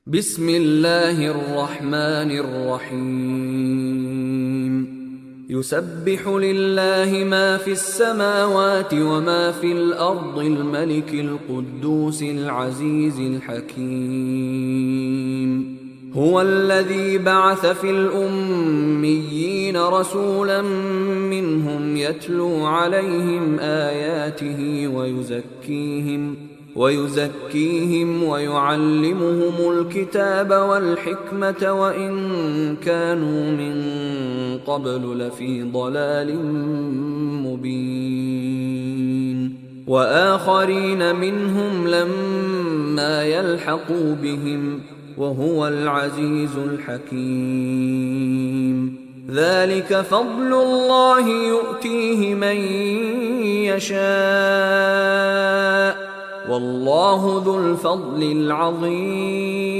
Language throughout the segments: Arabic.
بسم الله الرحمن الرحيم يسبح لله ما في السماوات وما في الأرض الملك القدوس العزيز الحكيم هو الذي بعث في الأميين رسولا منهم يتلو عليهم آياته ويزكيهم ويعلمهم الكتاب والحكمة وإن كانوا من قبل لفي ضلال مبين وآخرين منهم لما يلحقوا بهم وهو العزيز الحكيم ذلك فضل الله يؤتيه من يشاء والله ذو الفضل العظيم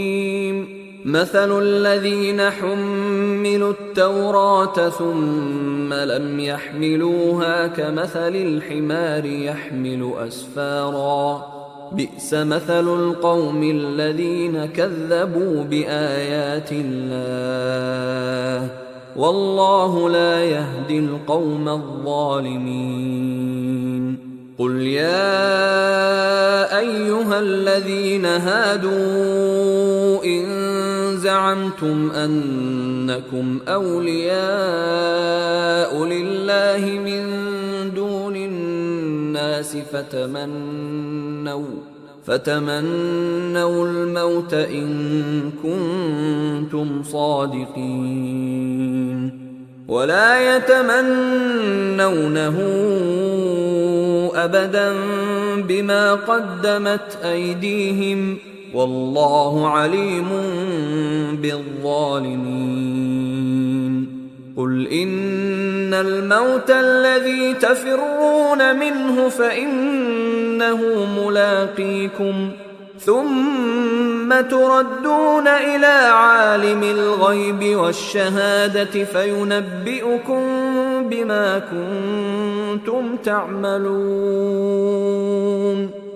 مثل الذين حملوا التوراة ثم لم يحملوها كمثل الحمار يحمل أسفارا بئس مثل القوم الذين كذبوا بآيات الله والله لا يهدي القوم الظالمين قل يا أيها الذين هادوا إن زعمتم أنكم أولياء لله من دون الناس فتمنوا الموت إن كنتم صادقين ولا يتمنونه أبدا بما قدمت أيديهم والله عليم بالظالمين قل إن الموت الذي تفرون منه فإنه ملاقيكم ثم تردون إلى عالم الغيب والشهادة فينبئكم بما كنتم تعملون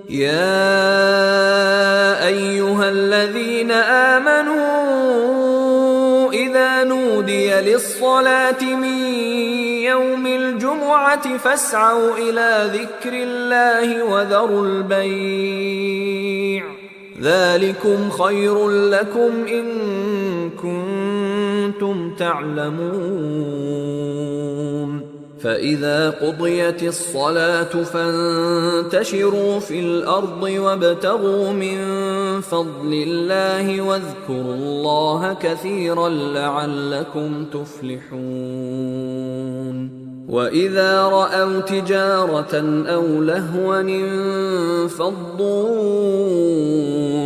يا أيها الذين آمنوا إذا نودي للصلاة من يوم الجمعة فاسعوا إلى ذكر الله وذروا البيع ذلكم خير لكم إن كنتم تعلمون فإذا قضيت الصلاة فانتشروا في الأرض وابتغوا من فضل الله واذكروا الله كثيرا لعلكم تفلحون وإذا رأوا تجارة أو لهوا انفضوا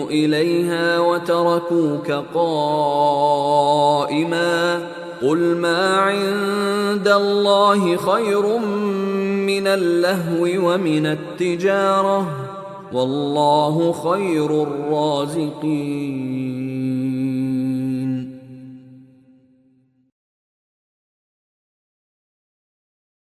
إليها وتركوك قائما قل ما عند الله خير من اللهو ومن التجارة والله خير الرازقين